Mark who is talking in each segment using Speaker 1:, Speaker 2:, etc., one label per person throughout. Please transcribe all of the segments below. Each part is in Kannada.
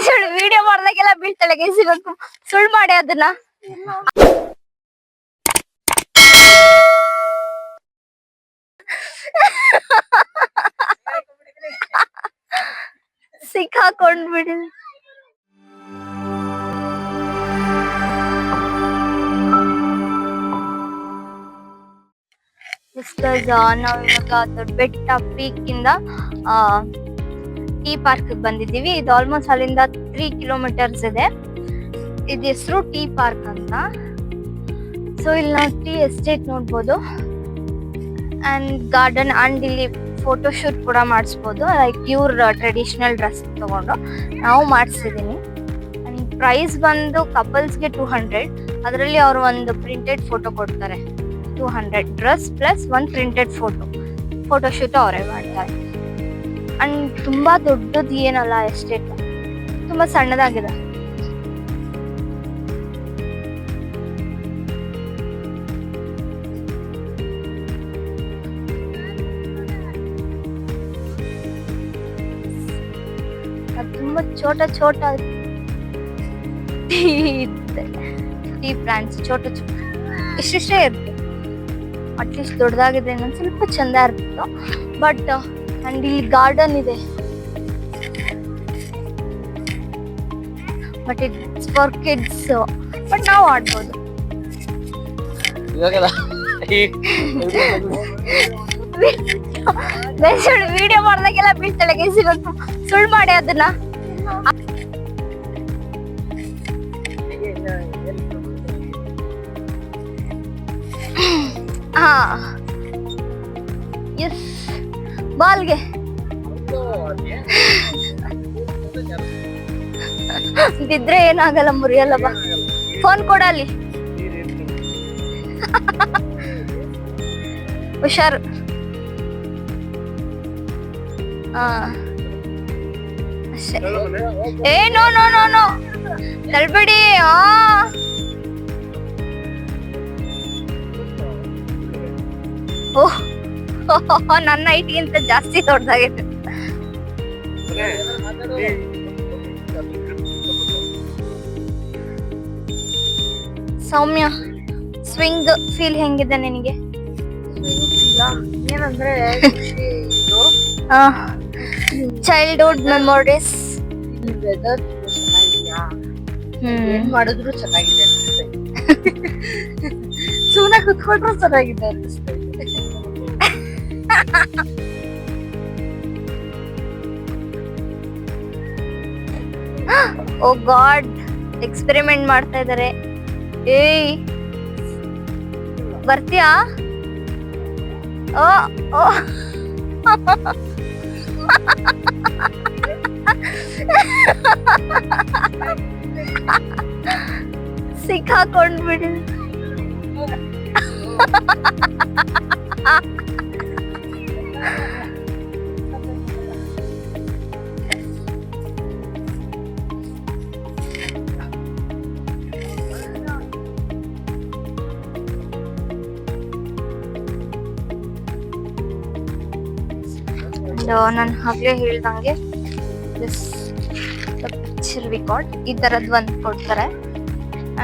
Speaker 1: ಸುಳ್ಳು ವಿಡಿಯೋ ಮಾಡ್ದಾಗೆಲ್ಲ ಬೀಳ್ತಾಳೆ ಗೈಸ್. ಇವತ್ತು ಸುಳ್ಳು ಮಾಡಿ ಅದನ್ನ ಸಿಕ್ಕಾಕೊಂಡ್ಬಿಡಿ. ನಾವ್ ಇವಾಗ ದೊಡ್ಡಬೆಟ್ಟ ಪೀಕ್ ಇಂದ ಟೀ ಪಾರ್ಕ್ ಬಂದಿದೀವಿ. ಇದು ಆಲ್ಮೋಸ್ಟ್ ಅಲ್ಲಿಂದ 3 ಕಿಲೋಮೀಟರ್ಸ್ ಇದೆ. ಇದು ಹೆಸರು ಟೀ ಪಾರ್ಕ್ ಅಂತ. ಸೊ ಇಲ್ಲಿ ನಾವು ಟೀ ಎಸ್ಟೇಟ್ ನೋಡ್ಬೋದು ಅಂಡ್ ಗಾರ್ಡನ್ ಅಂಡ್ ಇಲ್ಲಿ ಫೋಟೋ ಶೂಟ್ ಕೂಡ ಮಾಡಿಸ್ಬೋದು. ಲೈಕ್ ಇವ್ರ ಟ್ರೆಡಿಷನಲ್ ಡ್ರೆಸ್ ತಗೊಂಡು ನಾವು ಮಾಡಿಸಿದೀನಿ. ಅಂಡ್ ಪ್ರೈಸ್ ಬಂದು ಕಪಲ್ಸ್ಗೆ 200. ಅದರಲ್ಲಿ ಅವರು ಒಂದು ಪ್ರಿಂಟೆಡ್ ಫೋಟೋ ಕೊಡ್ತಾರೆ. 200 ಡ್ರೆಸ್ ಪ್ಲಸ್ ಒಂದು ಪ್ರಿಂಟೆಡ್ ಫೋಟೋ ಶೂಟ್ ಅವರೇ ಮಾಡ್ತಾರೆ. ಅಂಡ್ ತುಂಬಾ ದೊಡ್ಡದು ಏನಲ್ಲ ಎಸ್ಟೇಟ್, ತುಂಬಾ ಸಣ್ಣದಾಗಿದೆ. ತುಂಬಾ ಚೋಟ ಟೀ ಪ್ಲಾಂಟ್ಸ್ ಚೋಟ ಇಷ್ಟೇ ಇರುತ್ತೆ. ಅಟ್ಲೀಸ್ಟ್ ದೊಡ್ಡದಾಗಿದೆ ಇನ್ನೊಂದು ಸ್ವಲ್ಪ ಚಂದ ಇರ್ತಿತ್ತು. ಬಟ್ ಅಂಡ್ ಇಲ್ಲಿ ಗಾರ್ಡನ್ ಇದೆ, but it's for kids. But ನಾವು ಆಡ್ಬೋದು. ವಿಡಿಯೋ ಮಾಡ್ದಾಗೆಲ್ಲ ಬೀಳ್ತಾಳೆ ಗೈಸ್. ಇವತ್ತು ಸುಳ್ಳು ಮಾಡಿ ಅದನ್ನ ಹಾ ಎಸ್ ಬಾಲ್ಗೆ ಬಿದ್ರೆ ಏನಾಗಲ್ಲ, ಮುರಿಯಲ್ಲ. ಬಾ ಫೋನ್ ಕೊಡಲಿ, ಹುಷಾರು. ಅಷ್ಟೇ. ಏ ನೋ ನೋ ನೋ ನೋ ತಳ್ಬಿಡಿ. ಓಹ್ ನನ್ನ ಹೈಟ್ಗಿಂತ ಜಾಸ್ತಿ ದೊಡ್ಡದಾಗಿದೆ. ಸೌಮ್ಯ, ಸ್ವಿಂಗ್ ಫೀಲ್ ಹೆಂಗಿದೆ ನಿನಗೆ?
Speaker 2: ಏನಂದ್ರೆ
Speaker 1: ಚೈಲ್ಡ್ಹುಡ್ ಮೆಮೊರೀಸ್.
Speaker 2: ವೆದರ್ ಚೆನ್ನಾಗಿದ್ಯಾ, ಏನ್ ಮಾಡಿದ್ರು ಚೆನ್ನಾಗಿದೆ ಅನಿಸ್ತೈತೆ. ಸುಮ್ಮನೆ ಕುತ್ಕೊಂಡ್ರು ಚೆನ್ನಾಗಿದೆ ಅನಿಸ್ತೈತೆ.
Speaker 1: ಓ ಗಾಡ್, ಎಕ್ಸ್ಪೆರಿಮೆಂಟ್ ಮಾಡ್ತಾ ಇದಾರೆ. ಏಯ್ ಬರ್ತೀಯಾ? ಓ ಓ ಸಿಕ್ಕಾಕೊಂಡ್ಬಿಡಿ. ನಾನು ಹಾಗೆ ಹೇಳ್ದಂಗೆ ಪಿಕ್ಚರ್ ರಿಕಾರ್ಡ್ ಈ ತರದ್ ಒಂದು ಕೊಡ್ತಾರೆ.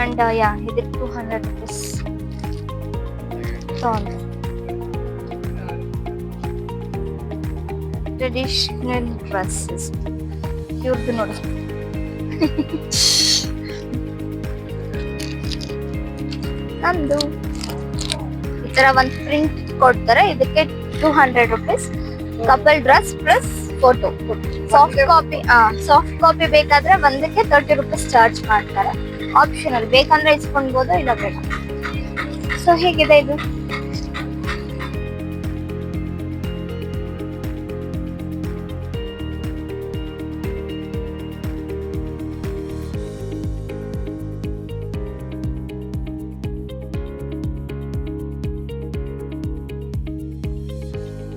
Speaker 1: ಅಂಡ್ ಯಾ ಇದಕ್ಕೆ 200 rupees ತಗೊಂಡೆ. ಟ್ರೆಡಿಷನಲ್ ಡ್ರೆಸ್ಸಸ್ ಇವ್ರದ್ದು ನೋಡಿ. ನಂದು ಈ ತರ ಒಂದು ಪ್ರಿಂಟ್ ಕೊಡ್ತಾರೆ. ಇದಕ್ಕೆ 200 rupees. Couple dress plus photo. Soft copy ಬೇಕಾದ್ರೆ ಒಂದಕ್ಕೆ 30 rupees ಚಾರ್ಜ್ ಮಾಡ್ತಾರೆ. ಆಪ್ಷನಲ್, ಬೇಕಂದ್ರೆ ಇಸ್ಕೊಳ್ಬೋದು, ಇಲ್ಲ ಬೇಡ. ಸೊ ಹೇಗಿದೆ ಇದು?